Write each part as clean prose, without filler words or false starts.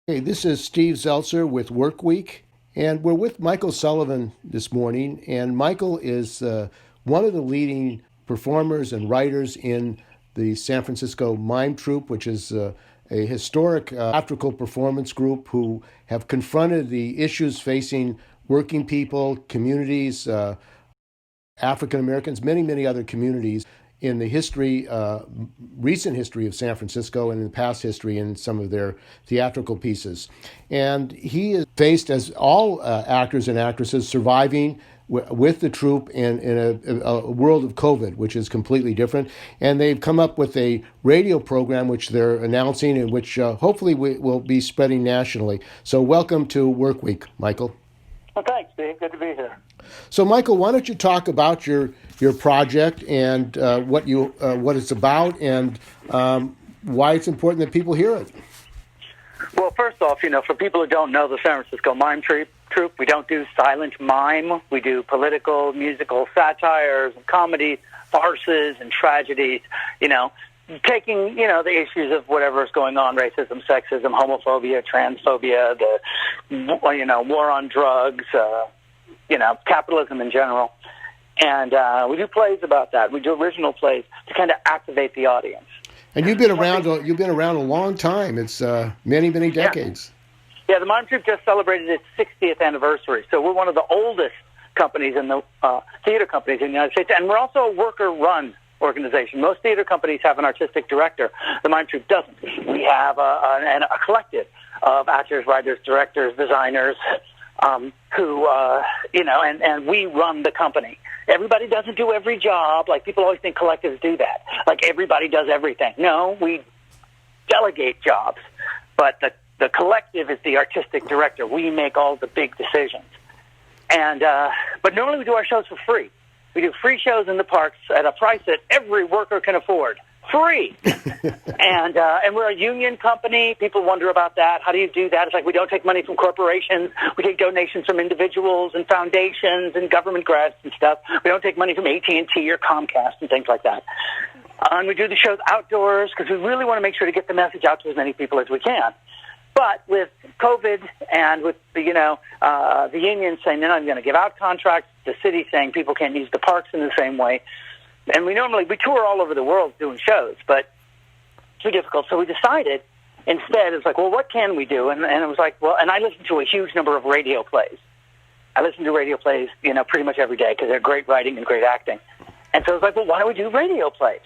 Hey, this is Steve Zeltzer with WorkWeek, and we're with Michael Sullivan this morning. And Michael is one of the leading performers and writers in the San Francisco Mime Troupe, which is a historic theatrical performance group who have confronted the issues facing working people, communities, African Americans, many other communities in the history, recent history of San Francisco and in the past history in some of their theatrical pieces. And he is faced, as all actors and actresses, surviving with the troupe in a world of COVID, which is completely different. And they've come up with a radio program which they're announcing and which hopefully will be spreading nationally. So welcome to Work Week, Michael. Well, thanks, Steve. Good to be here. So, Michael, why don't you talk about your project and what it's about and why it's important that people hear it? Well, first off, for people who don't know the San Francisco Mime Troupe, we don't do silent mime. We do political, musical satires, comedy, farces, and tragedies, taking, the issues of whatever's going on, racism, sexism, homophobia, transphobia, the, war on drugs, capitalism in general. And we do plays about that. We do original plays to kind of activate the audience. And you've been around a long time. It's many decades. Yeah, the Mime Troupe just celebrated its 60th anniversary. So we're one of the oldest companies in the theater companies in the United States. And we're also a worker-run organization. Most theater companies have an artistic director. The Mime Troupe doesn't. We have a collective of actors, writers, directors, designers, who, and we run the company. Everybody doesn't do every job. Like, people always think collectives do that. Like, everybody does everything. No, we delegate jobs. But the collective is the artistic director. We make all the big decisions. And but normally we do our shows for free. We do free shows in the parks at a price that every worker can afford. Free. And we're a union company. People wonder about that. How do you do that? It's like we don't take money from corporations. We take donations from individuals and foundations and government grants and stuff. We don't take money from AT&T or Comcast and things like that. And we do the shows outdoors because we really want to make sure to get the message out to as many people as we can. But with COVID and with the union saying they're not going to give out contracts, the city saying people can't use the parks in the same way, and we tour all over the world doing shows, but it's too difficult. So we decided instead, it's like, well, what can we do? And it was like, well, and I listen to a huge number of radio plays. I listen to radio plays, pretty much every day because they're great writing and great acting. And so I was like, well, why don't we do radio plays?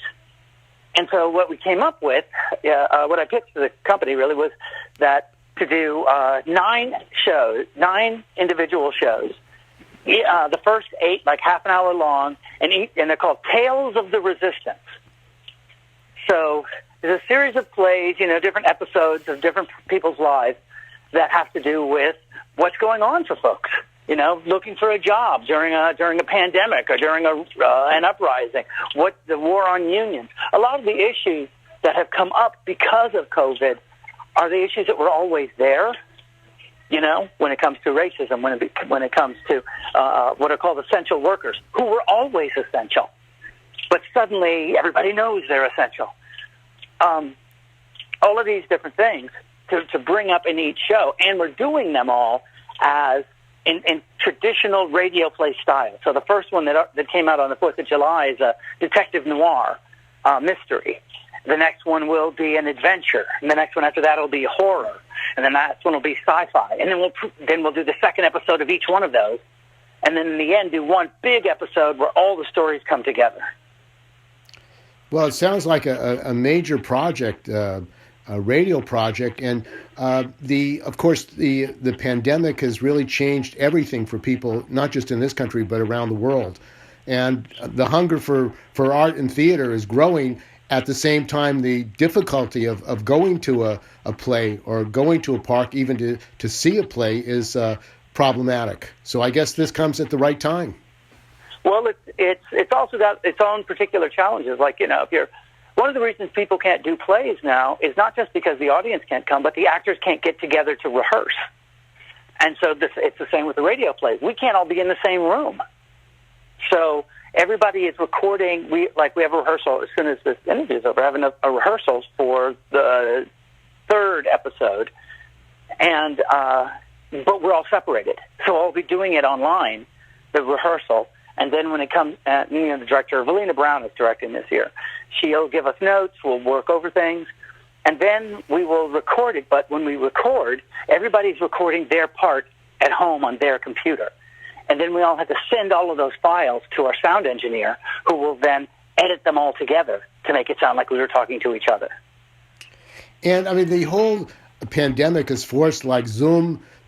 And so what we came up with, what I pitched to the company really was that to do 9 individual shows. The first 8, like half an hour long, and they're called Tales of the Resistance. So there's a series of plays, different episodes of different people's lives that have to do with what's going on for folks. Looking for a job during a pandemic or during an uprising. What the war on unions. A lot of the issues that have come up because of COVID are the issues that were always there. When it comes to racism, when it comes to what are called essential workers, who were always essential, but suddenly everybody knows they're essential. All of these different things to bring up in each show, and we're doing them all as in traditional radio play style. So the first one that came out on the 4th of July is a detective noir mystery. The next one will be an adventure, and the next one after that will be horror, and then that one will be sci-fi. And then we'll do the second episode of each one of those, and then in the end do one big episode where all the stories come together. Well, it sounds like a major project, a radio project, and of course the pandemic has really changed everything for people, not just in this country but around the world. And the hunger for art and theater is growing. At the same time, the difficulty of going to a play or going to a park, even to see a play, is problematic. So I guess this comes at the right time. Well, it's also got its own particular challenges. Like, if you're one of the reasons people can't do plays now is not just because the audience can't come, but the actors can't get together to rehearse. And so it's the same with the radio plays. We can't all be in the same room. So everybody is recording. We have a rehearsal as soon as this interview is over. Having a rehearsals for the 3rd episode, and but we're all separated. So I'll be doing it online, the rehearsal, and then when it comes, the director, Valina Brown, is directing this year. She'll give us notes, we'll work over things, and then we will record it. But when we record, everybody's recording their part at home on their computer. And then we all have to send all of those files to our sound engineer, who will then edit them all together to make it sound like we were talking to each other. And, I mean, the whole pandemic has forced, like,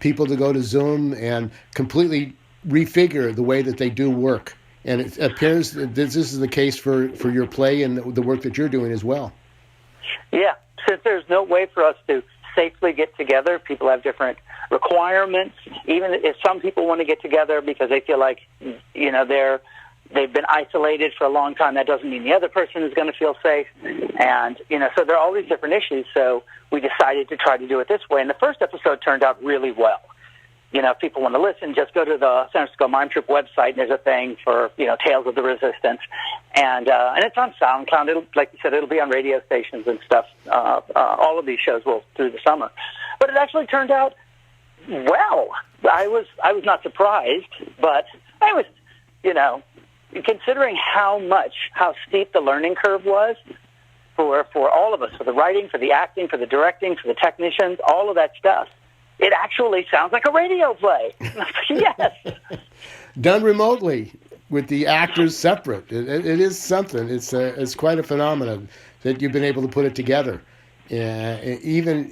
people to go to Zoom and completely refigure the way that they do work. And it appears that this is the case for your play and the work that you're doing as well. Yeah. Since there's no way for us to safely get together, people have different requirements. Even if some people want to get together because they feel like, they've been isolated for a long time, that doesn't mean the other person is going to feel safe. And, so there are all these different issues. So we decided to try to do it this way. And the first episode turned out really well. If people want to listen, just go to the San Francisco Mime Troupe website, and there's a thing for, Tales of the Resistance. And it's on SoundCloud. Like you said, it'll be on radio stations and stuff. All of these shows will through the summer. But it actually turned out well. I was not surprised, but I was, considering how steep the learning curve was for all of us, for the writing, for the acting, for the directing, for the technicians, all of that stuff. It actually sounds like a radio play. Yes. Done remotely with the actors separate. It is something. It's quite a phenomenon that you've been able to put it together, even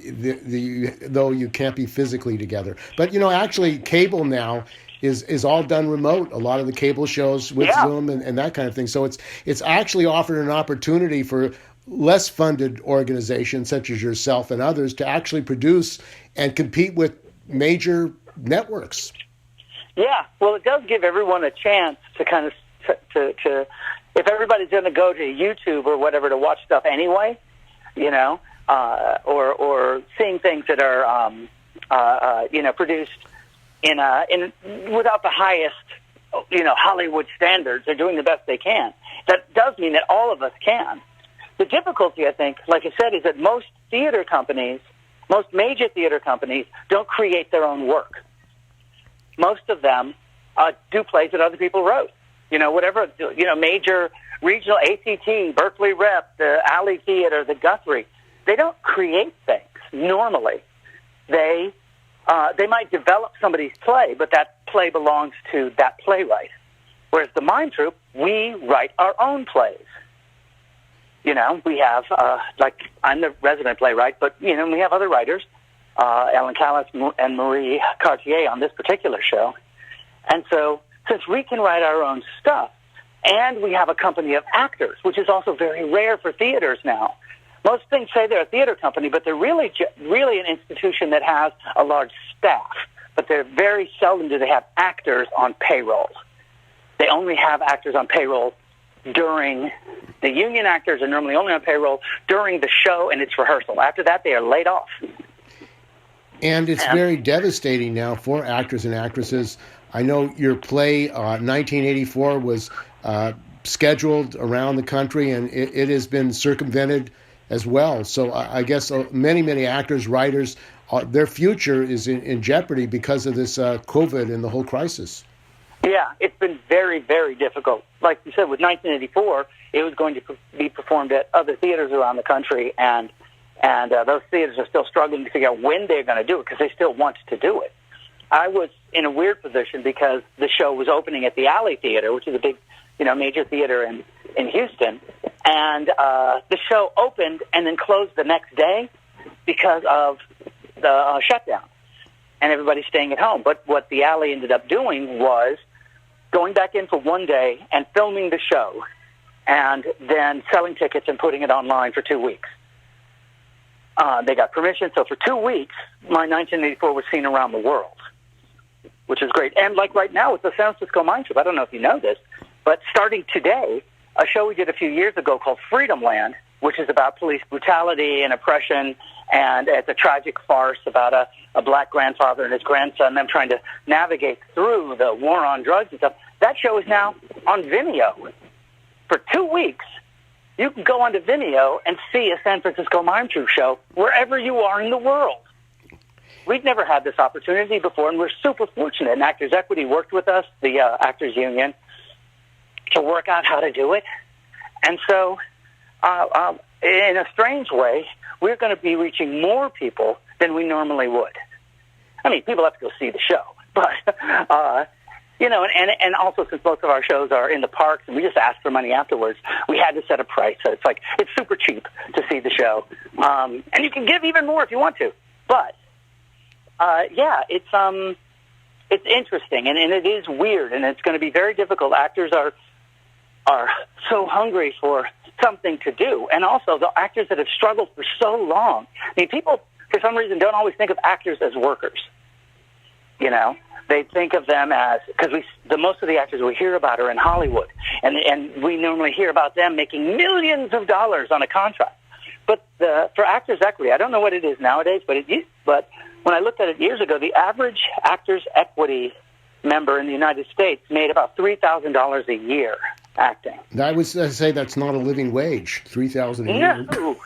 though you can't be physically together. But, actually cable now is all done remote. A lot of the cable shows with Zoom and that kind of thing. So it's actually offered an opportunity for less funded organizations such as yourself and others to actually produce and compete with major networks. Yeah, well, it does give everyone a chance to kind of to if everybody's going to go to YouTube or whatever to watch stuff anyway, or seeing things that are produced in without the highest Hollywood standards. They're doing the best they can. That does mean that all of us can. The difficulty, I think, like I said, is that most major theater companies don't create their own work. Most of them do plays that other people wrote. Major regional ACT, Berkeley Rep, the Alley Theater, the Guthrie. They don't create things normally. They might develop somebody's play, but that play belongs to that playwright. Whereas the Mime Troupe, we write our own plays. We have, I'm the resident playwright, but, we have other writers, Ellen Callis and Marie Cartier on this particular show. And so, since we can write our own stuff, and we have a company of actors, which is also very rare for theaters now. Most things say they're a theater company, but they're really an institution that has a large staff. But they're very seldom do they have actors on payroll. They only have actors on payroll during the union actors are normally only on payroll during the show and its rehearsal. After that, they are laid off. And it's very devastating now for actors and actresses. I know your play, 1984, was scheduled around the country, and it has been circumvented as well. So I guess many actors, writers, their future is in jeopardy because of this COVID and the whole crisis. Yeah, it's been very, very difficult. Like you said, with 1984, it was going to be performed at other theaters around the country, and those theaters are still struggling to figure out when they're going to do it because they still want to do it. I was in a weird position because the show was opening at the Alley Theater, which is a big, major theater in Houston, and the show opened and then closed the next day because of the shutdown and everybody staying at home. But what the Alley ended up doing was going back in for one day and filming the show and then selling tickets and putting it online for 2 weeks. They got permission. So for 2 weeks, my 1984 was seen around the world, which is great. And like right now with the San Francisco Mime Troupe, I don't know if you know this, but starting today, a show we did a few years ago called Freedom Land, which is about police brutality and oppression, and it's a tragic farce about a black grandfather and his grandson, them trying to navigate through the war on drugs and stuff. That show is now on Vimeo. For 2 weeks, you can go onto Vimeo and see a San Francisco Mime Troupe show wherever you are in the world. we'd never had this opportunity before, and we're super fortunate. And Actors Equity worked with us, the Actors Union, to work out how to do it. And so, in a strange way, we're going to be reaching more people than we normally would. I mean, people have to go see the show, but and also since most of our shows are in the parks and we just ask for money afterwards, we had to set a price. So it's super cheap to see the show, and you can give even more if you want to. But it's interesting and it is weird, and it's going to be very difficult. Actors are so hungry for something to do, and also the actors that have struggled for so long. I mean, people for some reason don't always think of actors as workers. They think of them as, because most of the actors we hear about are in Hollywood, and we normally hear about them making millions of dollars on a contract. But for Actors Equity, I don't know what it is nowadays, but when I looked at it years ago, the average Actors Equity member in the United States made about $3,000 a year acting. I would say that's not a living wage, $3,000 a year. No.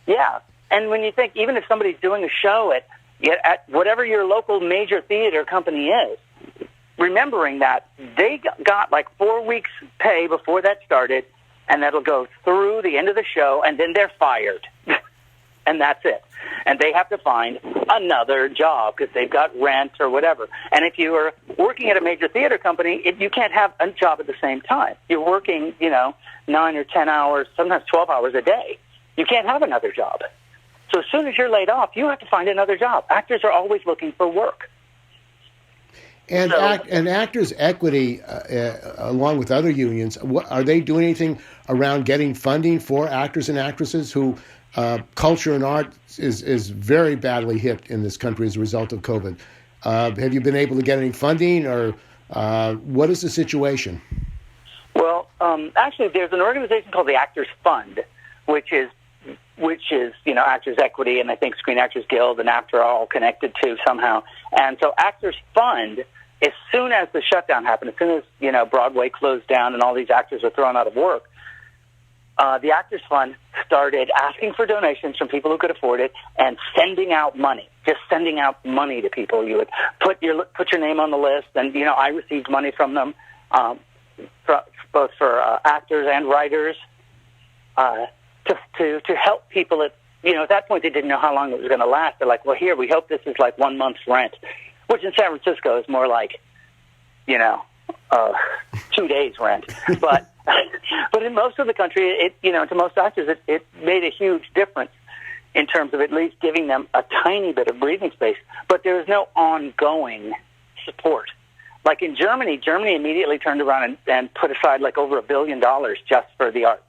Yeah, and when you think, even if somebody's doing a show at whatever your local major theater company is, remembering that they got like 4 weeks' pay before that started, and that'll go through the end of the show, and then they're fired. And that's it. And they have to find another job because they've got rent or whatever. And if you are working at a major theater company, you can't have a job at the same time. You're working, 9 or 10 hours, sometimes 12 hours a day. You can't have another job. So as soon as you're laid off, you have to find another job. Actors are always looking for work. And Actors Equity, along with other unions, are they doing anything around getting funding for actors and actresses who culture and art is very badly hit in this country as a result of COVID? Have you been able to get any funding, or what is the situation? Well, actually, there's an organization called the Actors Fund, which is Actors Equity and I think Screen Actors Guild and AFTRA are all connected to somehow. And so Actors Fund, as soon as the shutdown happened, as soon as Broadway closed down and all these actors were thrown out of work, the Actors Fund started asking for donations from people who could afford it and sending out money, just sending out money to people. You would put your name on the list, and I received money from them, both for actors and writers, to help people. At that point they didn't know how long it was going to last. They're like, well, here, we hope this is like 1 month's rent, which in San Francisco is more like 2 days rent, but in most of the country, to most actors, it made a huge difference in terms of at least giving them a tiny bit of breathing space. But there was no ongoing support. Like in Germany immediately turned around and put aside like over $1 billion just for the arts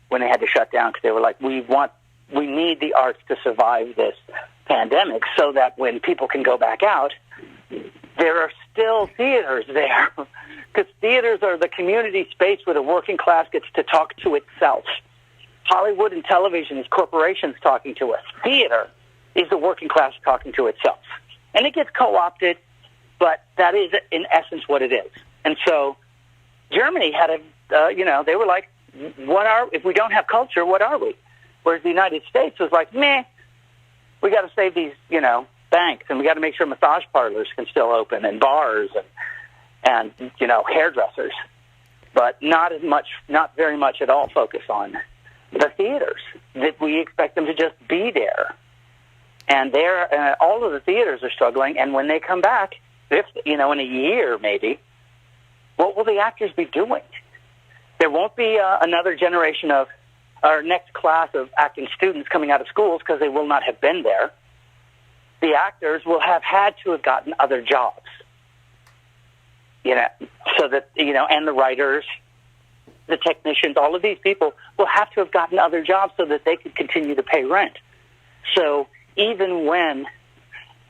when they had to shut down, because they were like, we need the arts to survive this pandemic so that when people can go back out, there are still theaters there, because theaters are the community space where the working class gets to talk to itself. Hollywood and television is corporations talking to us. Theater is the working class talking to itself. And it gets co-opted, but that is in essence what it is. And so Germany had they were like, if we don't have culture, what are we? Whereas the United States was like, meh, we got to save these, banks, and we got to make sure massage parlors can still open, and bars, and hairdressers, but not very much at all focus on the theaters, that we expect them to just be there. And all of the theaters are struggling, and when they come back, in a year maybe, what will the actors be doing? There won't be another generation of our next class of acting students coming out of schools, because they will not have been there. The actors will have had to have gotten other jobs, so that, and the writers, the technicians, all of these people will have to have gotten other jobs so that they could continue to pay rent. So even when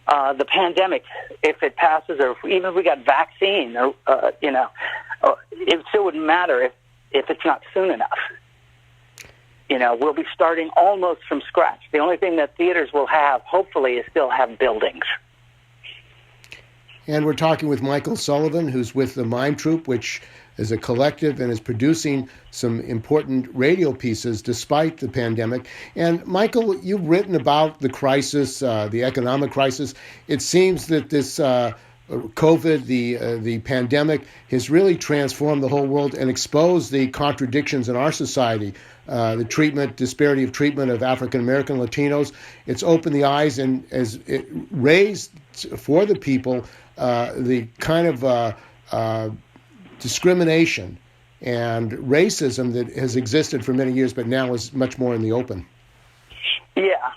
the pandemic, if it passes, or even if we got vaccine, it still wouldn't matter if it's not soon enough. We'll be starting almost from scratch. The only thing that theaters will have, hopefully, is still have buildings. And we're talking with Michael Sullivan, who's with the Mime Troupe, which as a collective and is producing some important radio pieces despite the pandemic. And Michael, you've written about the crisis, the economic crisis. It seems that this COVID, the pandemic, has really transformed the whole world and exposed the contradictions in our society. The disparity of treatment of African American Latinos. It's opened the eyes and as it raised for the people the kind of discrimination and racism that has existed for many years, but now is much more in the open. Yeah,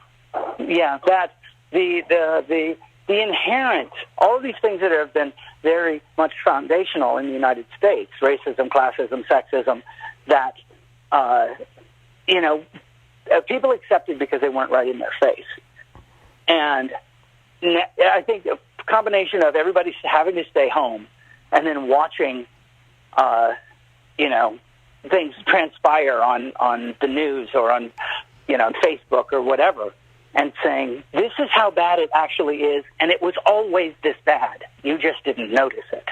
that the inherent, all of these things that have been very much foundational in the United States, racism, classism, sexism, that people accepted because they weren't right in their face. And I think a combination of everybody having to stay home and then watching, things transpire on the news or on Facebook or whatever, and saying, this is how bad it actually is, and it was always this bad. You just didn't notice it.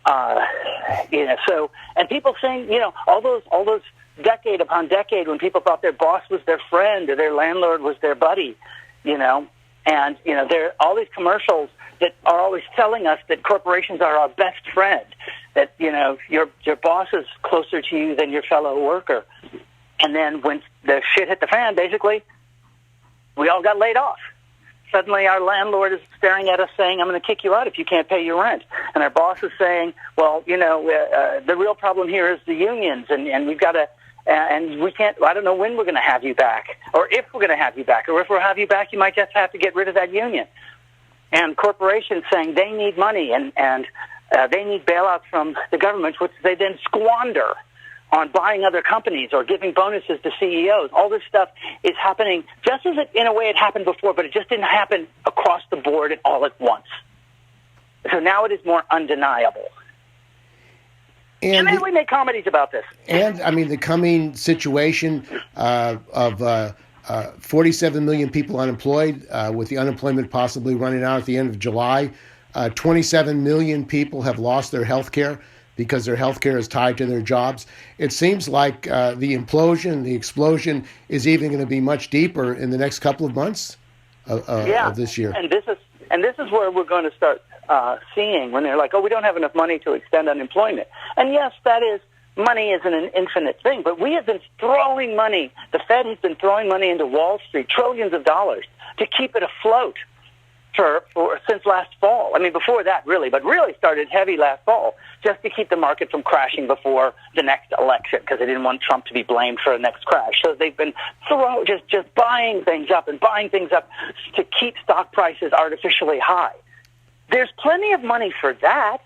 And people saying, all those decade upon decade when people thought their boss was their friend or their landlord was their buddy, there are all these commercials that are always telling us that corporations are our best friend, that, your boss is closer to you than your fellow worker. And then when the shit hit the fan, basically, we all got laid off. Suddenly our landlord is staring at us saying, I'm going to kick you out if you can't pay your rent. And our boss is saying, well, the real problem here is the unions, and we've got to, and we can't, I don't know when we're going to have you back, or if we're going to have you back, or if we'll have you back, you might just have to get rid of that union. And corporations saying they need money and they need bailouts from the government, which they then squander on buying other companies or giving bonuses to CEOs. All this stuff is happening just as in a way it happened before, but it just didn't happen across the board and all at once. So now it is more undeniable. And then we make comedies about this. And, the coming situation of 47 million people unemployed, with the unemployment possibly running out at the end of July. 27 million people have lost their health care because their health care is tied to their jobs. It seems like the explosion is even going to be much deeper in the next couple of months of this year. And this is where we're going to start seeing when they're like, we don't have enough money to extend unemployment. And yes, money isn't an infinite thing, but we have been throwing money. The Fed has been throwing money into Wall Street, trillions of dollars, to keep it afloat since last fall. Before that, really, but really started heavy last fall, just to keep the market from crashing before the next election, because they didn't want Trump to be blamed for the next crash. So they've been just buying things up to keep stock prices artificially high. There's plenty of money for that.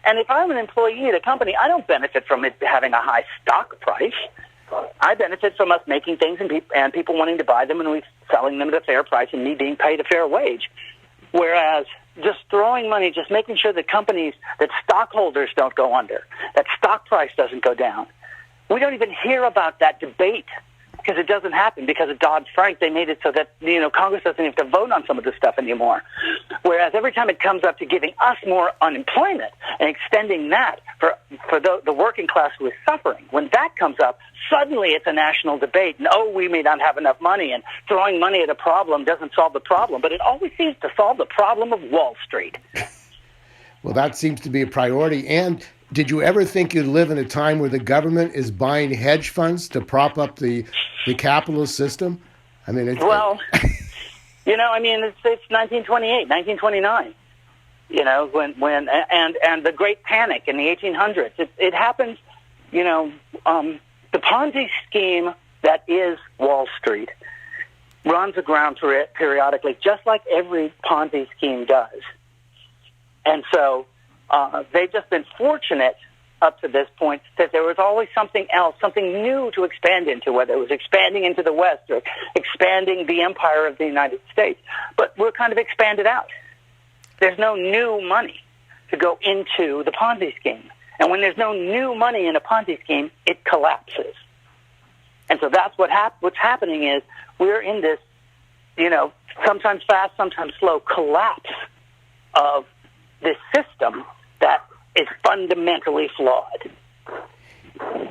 And if I'm an employee at a company, I don't benefit from it having a high stock price. I benefit from us making things and people wanting to buy them and we selling them at a fair price and me being paid a fair wage. Whereas just throwing money, just making sure that stockholders don't go under, that stock price doesn't go down. We don't even hear about that debate because it doesn't happen because of Dodd-Frank. They made it so that, Congress doesn't have to vote on some of this stuff anymore. Whereas every time it comes up to giving us more unemployment and extending that for the working class who is suffering, when that comes up, suddenly it's a national debate. And, we may not have enough money, and throwing money at a problem doesn't solve the problem. But it always seems to solve the problem of Wall Street. Well, that seems to be a priority. And did you ever think you'd live in a time where the government is buying hedge funds to prop up the capitalist system? It's 1928, 1929. When the Great Panic in the 1800s. It happens. The Ponzi scheme that is Wall Street runs aground periodically, just like every Ponzi scheme does. And so they've just been fortunate up to this point that there was always something else, something new to expand into, whether it was expanding into the West or expanding the empire of the United States. But we're kind of expanded out. There's no new money to go into the Ponzi scheme. And when there's no new money in a Ponzi scheme, it collapses. And so that's what's happening is we're in this, sometimes fast, sometimes slow collapse of this system that is fundamentally flawed.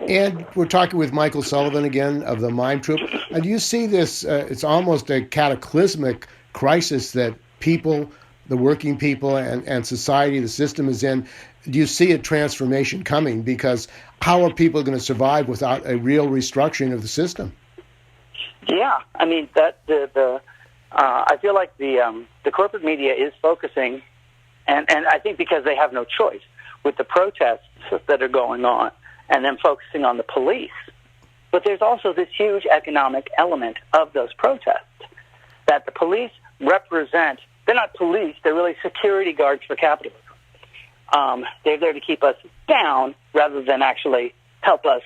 And we're talking with Michael Sullivan again of the Mime Troupe. Do you see this, it's almost a cataclysmic crisis that people, the working people and society, the system is in. Do you see a transformation coming? Because how are people going to survive without a real restructuring of the system? Yeah, I mean, I feel like the corporate media is focusing, and I think because they have no choice with the protests that are going on, and then focusing on the police. But there's also this huge economic element of those protests that the police represent. They're not police, they're really security guards for capitalism. They're there to keep us down rather than actually help us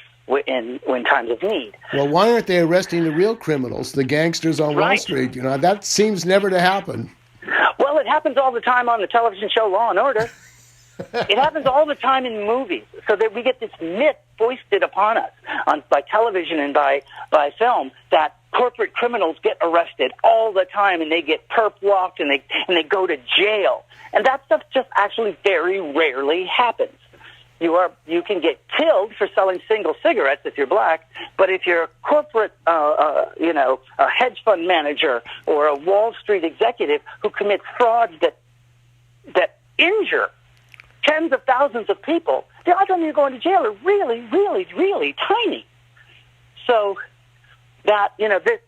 in times of need. Well, why aren't they arresting the real criminals, the gangsters on Wall Street? You know, that seems never to happen. Well, it happens all the time on the television show Law and Order. It happens all the time in movies, so that we get this myth foisted upon us by television and by film that corporate criminals get arrested all the time and they get perp walked and they go to jail. And that stuff just actually very rarely happens. You can get killed for selling single cigarettes if you're black, but if you're a corporate, a hedge fund manager or a Wall Street executive who commits frauds that injure tens of thousands of people, the odds on you going to jail are really, really, really tiny. So that,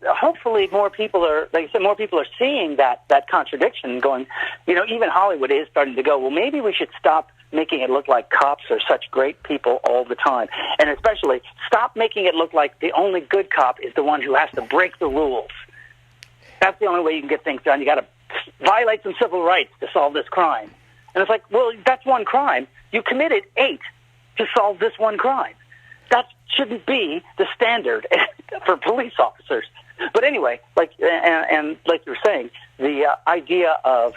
hopefully more people are, like I said, more people are seeing that contradiction going, even Hollywood is starting to go, well, maybe we should stop making it look like cops are such great people all the time. And especially stop making it look like the only good cop is the one who has to break the rules. That's the only way you can get things done. You got to violate some civil rights to solve this crime. And it's like, well, that's one crime. You committed 8 to solve this one crime. That shouldn't be the standard for police officers. But anyway, like like you were saying, the idea of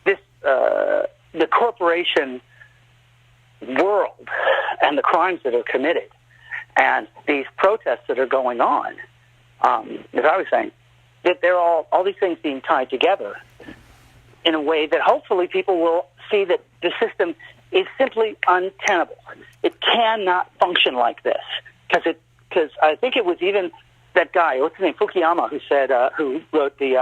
this, the corporation world and the crimes that are committed and these protests that are going on, as I was saying, that they're all these things being tied together in a way that hopefully people will see that the system is simply untenable. It cannot function like this because I think it was even that guy, what's his name, Fukuyama, who said who wrote the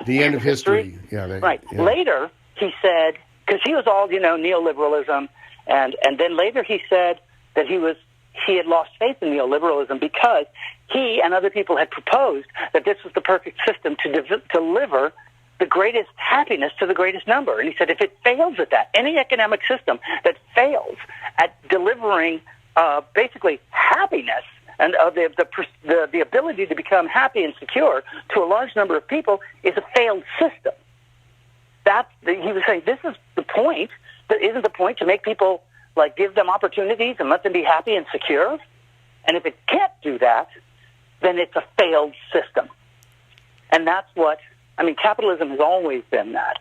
End of History. Yeah, right. Yeah. Later he said, because he was all neoliberalism, and then later he said that he had lost faith in neoliberalism because he and other people had proposed that this was the perfect system to deliver the greatest happiness to the greatest number. And he said, if it fails at that, any economic system that fails at delivering basically happiness and the ability to become happy and secure to a large number of people is a failed system. He was saying, this is the point. That isn't the point to make people, like, give them opportunities and let them be happy and secure? And if it can't do that, then it's a failed system. And that's what, capitalism has always been that.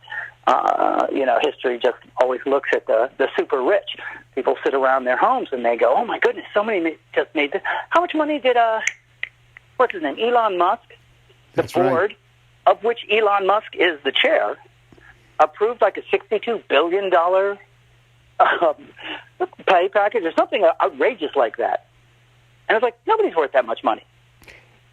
History just always looks at the super rich. People sit around their homes and they go, oh my goodness, somebody just made this. How much money did, what's his name, Elon Musk, the board, of which Elon Musk is the chair, approved like a $62 billion pay package or something outrageous like that. And it's like, nobody's worth that much money.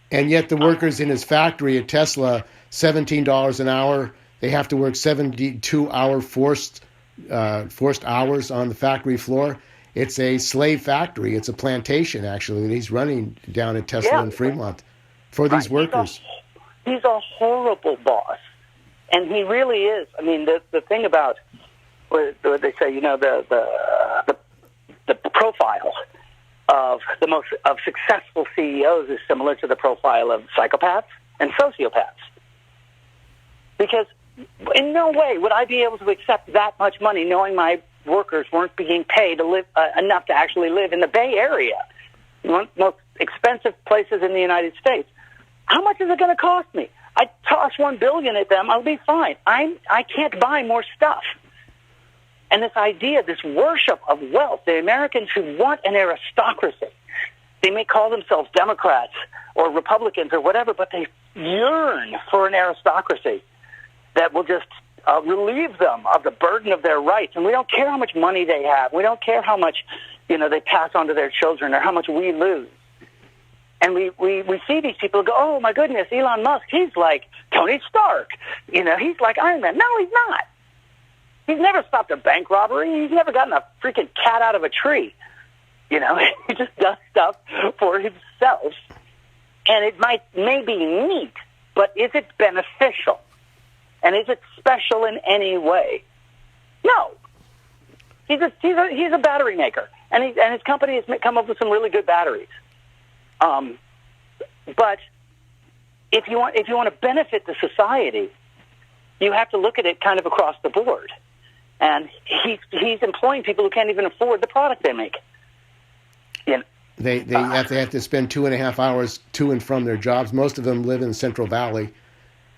And yet the workers in his factory at Tesla, $17 an hour, they have to work 72-hour forced hours on the factory floor. It's a slave factory. It's a plantation, actually, that he's running down at Tesla in Fremont for these workers. He's a horrible boss. And he really is. The thing about what they say, the profile of successful CEOs is similar to the profile of psychopaths and sociopaths. Because in no way would I be able to accept that much money knowing my workers weren't being paid to live enough to actually live in the Bay Area, one of the most expensive places in the United States. How much is it going to cost me? I toss $1 billion at them, I'll be fine. I can't buy more stuff. And this idea, this worship of wealth, the Americans who want an aristocracy, they may call themselves Democrats or Republicans or whatever, but they yearn for an aristocracy that will just relieve them of the burden of their rights. And we don't care how much money they have. We don't care how much, they pass on to their children or how much we lose. And we see these people go, oh, my goodness, Elon Musk, he's like Tony Stark. He's like Iron Man. No, he's not. He's never stopped a bank robbery. He's never gotten a freaking cat out of a tree. He just does stuff for himself. And it may be neat, but is it beneficial? And is it special in any way? No. He's a battery maker, and his company has come up with some really good batteries. But if you want to benefit the society, you have to look at it kind of across the board. And he's employing people who can't even afford the product they make. They have to spend 2.5 hours to and from their jobs. Most of them live in the Central Valley,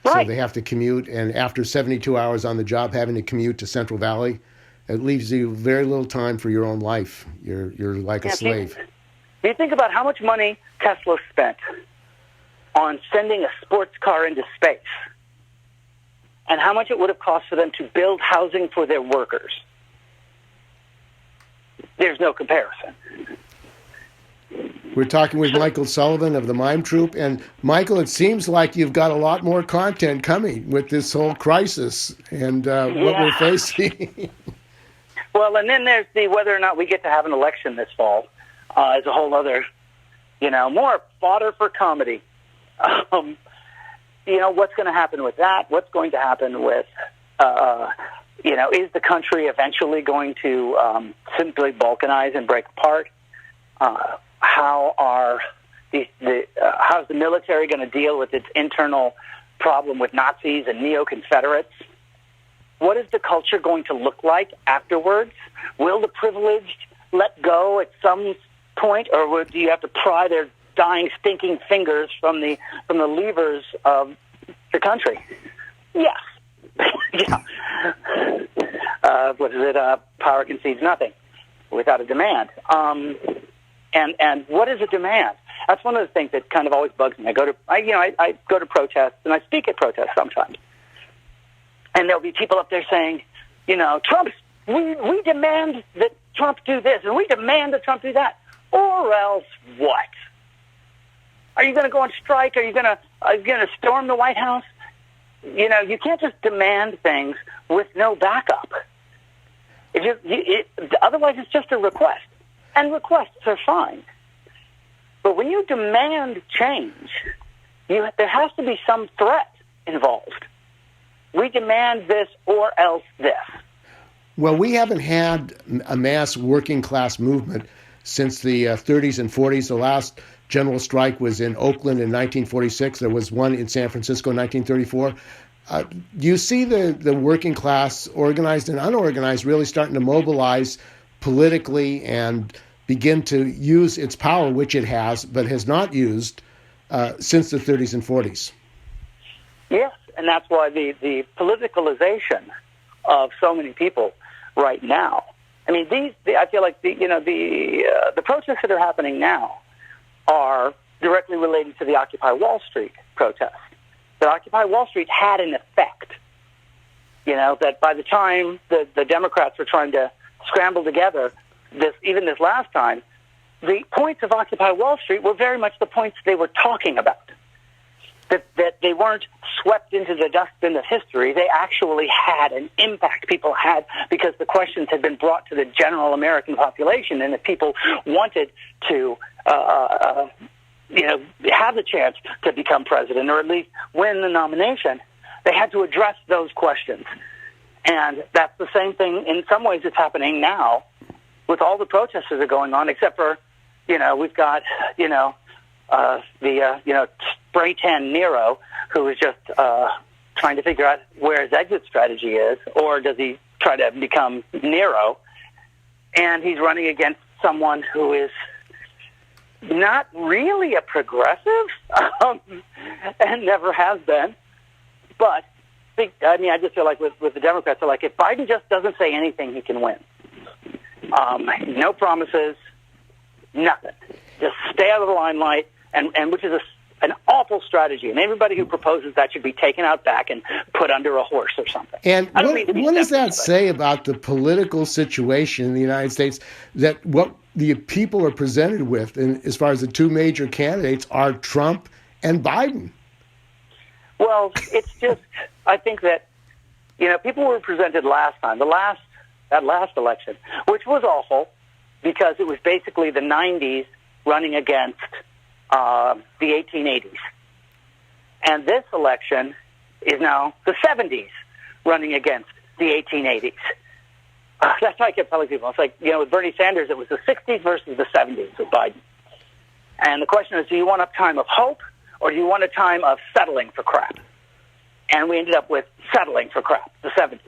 right. So they have to commute. And after 72 hours on the job, having to commute to Central Valley, it leaves you very little time for your own life. You're like a slave. You think about how much money Tesla spent on sending a sports car into space, and how much it would have cost for them to build housing for their workers. There's no comparison. We're talking with Michael Sullivan of the Mime Troupe. And Michael, it seems like you've got a lot more content coming with this whole crisis and what we're facing. Well, and then there's the whether or not we get to have an election this fall is a whole other, more fodder for comedy. What's going to happen with that? What's going to happen with, is the country eventually going to simply balkanize and break apart? How's the military going to deal with its internal problem with Nazis and neo-Confederates? What is the culture going to look like afterwards? Will the privileged let go at some point, or do you have to pry their dying, stinking fingers from the levers of the country? Yes. Yeah. Power concedes nothing without a demand. And what is a demand? That's one of the things that kind of always bugs me. I go to protests, and I speak at protests sometimes. And there'll be people up there saying, we demand that Trump do this, and we demand that Trump do that. Or else what? Are you going to go on strike? Are you going to storm the White House? You can't just demand things with no backup. Otherwise, it's just a request. And requests are fine. But when you demand change, there has to be some threat involved. We demand this or else this. Well, we haven't had a mass working class movement since the 30s and 40s. The last general strike was in Oakland in 1946. There was one in San Francisco in 1934. Do you see the working class, organized and unorganized, really starting to mobilize politically and begin to use its power, which it has, but has not used since the 30s and 40s? Yes, and that's why the politicalization of so many people right now. I mean, I feel like the protests that are happening now are directly related to the Occupy Wall Street protests. The Occupy Wall Street had an effect. That by the time the Democrats were trying to scramble together this last time, the points of Occupy Wall Street were very much the points they were talking about. That they weren't swept into the dustbin of history. They actually had an impact. People had, because the questions had been brought to the general American population, and that people wanted to, have the chance to become president, or at least win the nomination. They had to address those questions. And that's the same thing, in some ways, it's happening now with all the protests that are going on, except for, we've got, spray tan Nero, who is just trying to figure out where his exit strategy is, or does he try to become Nero? And he's running against someone who is not really a progressive, and never has been. But, I just feel like with the Democrats, they're like, if Biden just doesn't say anything, he can win. No promises, nothing. Just stay out of the limelight, and which is an awful strategy, and everybody who proposes that should be taken out back and put under a horse or something. And what does that say about the political situation in the United States, that what the people are presented with, and as far as the two major candidates, are Trump and Biden? Well, it's just, I think that, people were presented last time, that last election, which was awful because it was basically the 90s running against the 1880s. And this election is now the 70s running against the 1880s. That's how I kept telling people. It's like, with Bernie Sanders, it was the 60s versus the 70s with Biden. And the question is, do you want a time of hope or do you want a time of settling for crap? And we ended up with settling for crap, the 70s.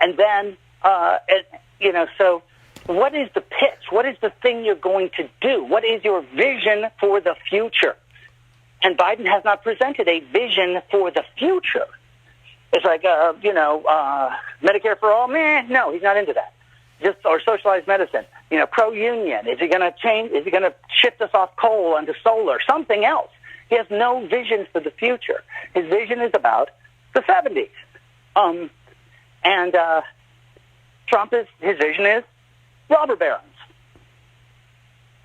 And then, so what is the pitch? What is the thing you're going to do? What is your vision for the future? And Biden has not presented a vision for the future. It's like, Medicare for all? No, he's not into that. Or socialized medicine. Pro-union. Is he going to change? Is he going to shift us off coal onto solar? Something else. He has no vision for the future. His vision is about the 70s. Trump his vision is robber barons.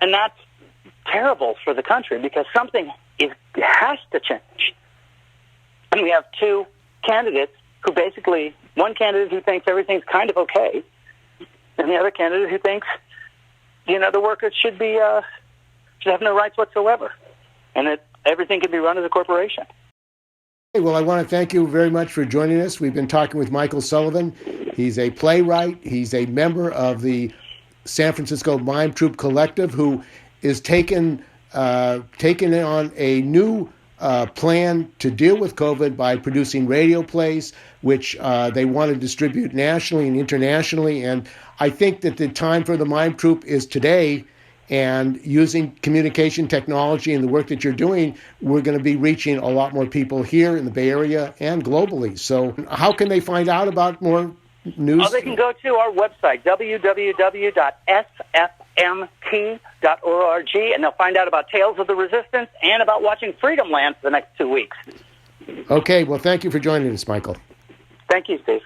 And that's terrible for the country because something has to change. And we have two candidates who basically, one candidate who thinks everything's kind of okay, and the other candidate who thinks, the workers should have no rights whatsoever, and that everything can be run as a corporation. Well, I want to thank you very much for joining us. We've been talking with Michael Sullivan. He's a playwright. He's a member of the San Francisco Mime Troupe collective who is taking on a new plan to deal with COVID by producing radio plays, which they want to distribute nationally and internationally. And I think that the time for the Mime Troupe is today. And using communication technology and the work that you're doing, we're going to be reaching a lot more people here in the Bay Area and globally. So how can they find out about more news? They can go to our website, www.sfmt.org, and they'll find out about Tales of the Resistance and about watching Freedom Land for the next 2 weeks. Okay, well, thank you for joining us, Michael. Thank you, Steve.